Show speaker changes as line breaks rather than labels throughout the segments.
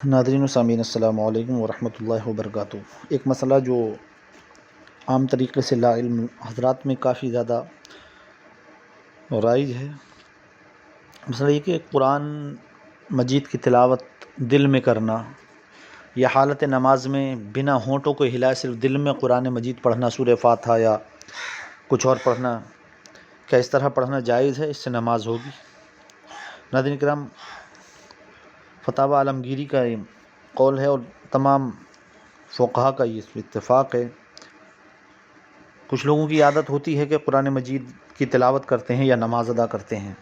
ناظرین و سامعین السلام علیکم ورحمۃ اللہ وبرکاتہ۔ ایک مسئلہ جو عام طریقے سے لا علم حضرات میں کافی زیادہ رائج ہے، مسئلہ یہ کہ قرآن مجید کی تلاوت دل میں کرنا یا حالت نماز میں بنا ہونٹوں کو ہلائے صرف دل میں قرآن مجید پڑھنا، سورہ فاتحہ یا کچھ اور پڑھنا، کیا اس طرح پڑھنا جائز ہے؟ اس سے نماز ہوگی؟ ناظرین کرام، فتاوی عالمگیری کا یہ قول ہے اور تمام فقہا کا یہ اتفاق ہے۔ کچھ لوگوں کی عادت ہوتی ہے کہ قرآن مجید کی تلاوت کرتے ہیں یا نماز ادا کرتے ہیں،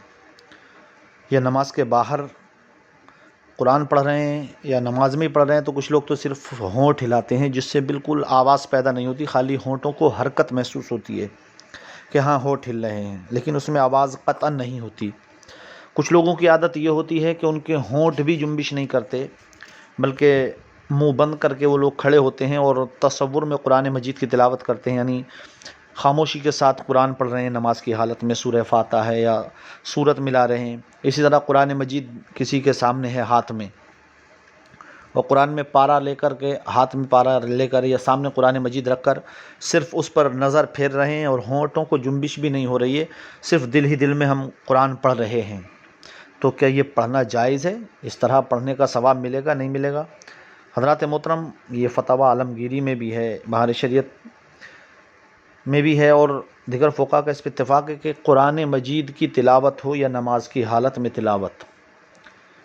یا نماز کے باہر قرآن پڑھ رہے ہیں یا نماز میں ہی پڑھ رہے ہیں، تو کچھ لوگ تو صرف ہونٹ ہلاتے ہیں جس سے بالکل آواز پیدا نہیں ہوتی، خالی ہونٹوں کو حرکت محسوس ہوتی ہے کہ ہاں ہونٹ ہل رہے ہیں، لیکن اس میں آواز قطعا نہیں ہوتی۔ کچھ لوگوں کی عادت یہ ہوتی ہے کہ ان کے ہونٹ بھی جنبش نہیں کرتے، بلکہ منہ بند کر کے وہ لوگ کھڑے ہوتے ہیں اور تصور میں قرآن مجید کی تلاوت کرتے ہیں، یعنی خاموشی کے ساتھ قرآن پڑھ رہے ہیں، نماز کی حالت میں سورہ فاتحہ ہے یا سورت ملا رہے ہیں۔ اسی طرح قرآن مجید کسی کے سامنے ہے ہاتھ میں، اور قرآن میں پارا لے کر کے، ہاتھ میں پارا لے کر یا سامنے قرآن مجید رکھ کر صرف اس پر نظر پھیر رہے ہیں اور ہونٹوں کو جنبش بھی نہیں ہو رہی ہے، صرف دل ہی دل میں ہم قرآن پڑھ رہے ہیں۔ تو کیا یہ پڑھنا جائز ہے؟ اس طرح پڑھنے کا ثواب ملے گا نہیں ملے گا؟ حضرات محترم، یہ فتاوی عالمگیری میں بھی ہے، بہار شریعت میں بھی ہے، اور دیگر فقہا کا اس پہ اتفاق ہے کہ قرآن مجید کی تلاوت ہو یا نماز کی حالت میں تلاوت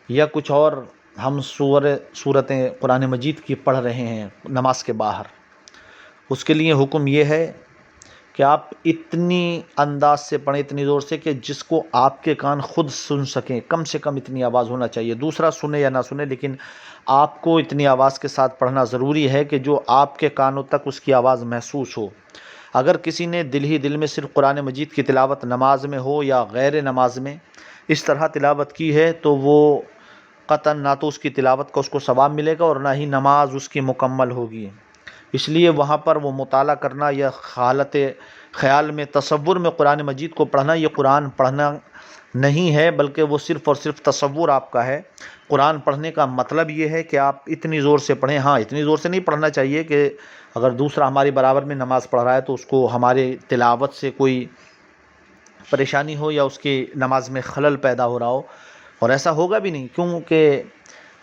یا کچھ اور ہم سورتیں قرآن مجید کی پڑھ رہے ہیں نماز کے باہر، اس کے لیے حکم یہ ہے کہ آپ اتنی انداز سے پڑھیں، اتنی زور سے کہ جس کو آپ کے کان خود سن سکیں، کم سے کم اتنی آواز ہونا چاہیے، دوسرا سنے یا نہ سنے، لیکن آپ کو اتنی آواز کے ساتھ پڑھنا ضروری ہے کہ جو آپ کے کانوں تک اس کی آواز محسوس ہو۔ اگر کسی نے دل ہی دل میں صرف قرآن مجید کی تلاوت نماز میں ہو یا غیر نماز میں اس طرح تلاوت کی ہے، تو وہ قطعاً نہ تو اس کی تلاوت کا اس کو ثواب ملے گا اور نہ ہی نماز اس کی مکمل ہوگی۔ اس لیے وہاں پر وہ مطالعہ کرنا یا حالت خیال میں تصور میں قرآن مجید کو پڑھنا، یہ قرآن پڑھنا نہیں ہے، بلکہ وہ صرف اور صرف تصور آپ کا ہے۔ قرآن پڑھنے کا مطلب یہ ہے کہ آپ اتنی زور سے پڑھیں، ہاں اتنی زور سے نہیں پڑھنا چاہیے کہ اگر دوسرا ہماری برابر میں نماز پڑھ رہا ہے تو اس کو ہمارے تلاوت سے کوئی پریشانی ہو یا اس کی نماز میں خلل پیدا ہو رہا ہو، اور ایسا ہوگا بھی نہیں، کیونکہ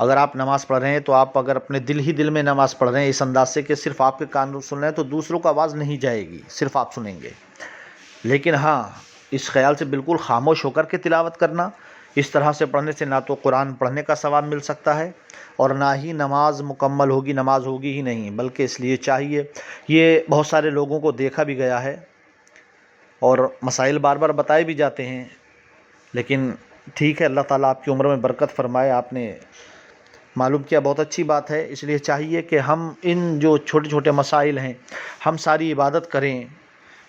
اگر آپ نماز پڑھ رہے ہیں تو آپ اگر اپنے دل ہی دل میں نماز پڑھ رہے ہیں اس انداز سے کہ صرف آپ کے کان سن رہے ہیں، تو دوسروں کو آواز نہیں جائے گی، صرف آپ سنیں گے۔ لیکن ہاں، اس خیال سے بالکل خاموش ہو کر کے تلاوت کرنا، اس طرح سے پڑھنے سے نہ تو قرآن پڑھنے کا ثواب مل سکتا ہے اور نہ ہی نماز مکمل ہوگی، نماز ہوگی ہی نہیں، بلکہ اس لیے چاہیے، یہ بہت سارے لوگوں کو دیکھا بھی گیا ہے اور مسائل بار بار بتائے بھی جاتے ہیں، لیکن ٹھیک ہے، اللہ تعالیٰ آپ کی عمر میں برکت فرمائے، آپ نے معلوم کیا، بہت اچھی بات ہے۔ اس لیے چاہیے کہ ہم ان جو چھوٹے چھوٹے مسائل ہیں، ہم ساری عبادت کریں۔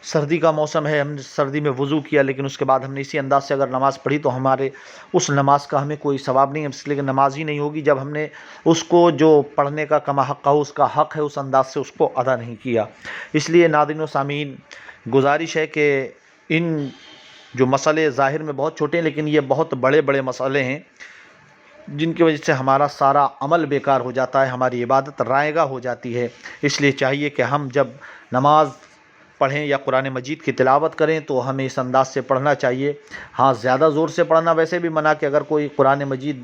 سردی کا موسم ہے، ہم نے سردی میں وضو کیا، لیکن اس کے بعد ہم نے اسی انداز سے اگر نماز پڑھی تو ہمارے اس نماز کا ہمیں کوئی ثواب نہیں ہے، اس لیے کہ نماز ہی نہیں ہوگی جب ہم نے اس کو جو پڑھنے کا کما حق ہو، اس کا حق ہے، اس انداز سے اس کو ادا نہیں کیا۔ اس لیے ناظرین و سامعین، گزارش ہے کہ ان جو مسئلے ظاہر میں بہت چھوٹے ہیں لیکن یہ بہت بڑے بڑے مسئلے ہیں، جن کی وجہ سے ہمارا سارا عمل بیکار ہو جاتا ہے، ہماری عبادت رائے گاہ ہو جاتی ہے۔ اس لیے چاہیے کہ ہم جب نماز پڑھیں یا قرآن مجید کی تلاوت کریں تو ہمیں اس انداز سے پڑھنا چاہیے۔ ہاں، زیادہ زور سے پڑھنا ویسے بھی منع، کہ اگر کوئی قرآن مجید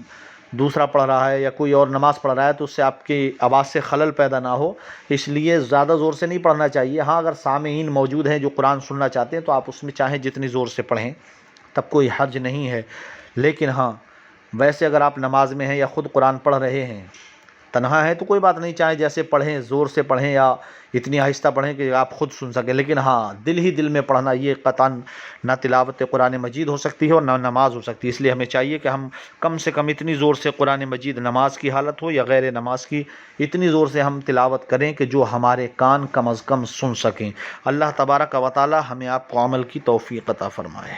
دوسرا پڑھ رہا ہے یا کوئی اور نماز پڑھ رہا ہے تو اس سے آپ کی آواز سے خلل پیدا نہ ہو، اس لیے زیادہ زور سے نہیں پڑھنا چاہیے۔ ہاں، اگر سامعین موجود ہیں جو قرآن سننا چاہتے ہیں تو آپ اس میں چاہیں جتنی زور سے پڑھیں، تب کوئی حرج نہیں ہے، لیکن ہاں ویسے اگر آپ نماز میں ہیں یا خود قرآن پڑھ رہے ہیں، تنہا ہے تو کوئی بات نہیں، چاہے جیسے پڑھیں، زور سے پڑھیں یا اتنی آہستہ پڑھیں کہ آپ خود سن سکیں، لیکن ہاں دل ہی دل میں پڑھنا یہ قطعاً نہ تلاوت قرآن مجید ہو سکتی ہے اور نہ نماز ہو سکتی ہے۔ اس لیے ہمیں چاہیے کہ ہم کم سے کم اتنی زور سے قرآن مجید نماز کی حالت ہو یا غیر نماز کی، اتنی زور سے ہم تلاوت کریں کہ جو ہمارے کان کم از کم سن سکیں۔ اللہ تبارک و تعالی ہمیں آپ کو عمل کی توفیق عطا فرمائے۔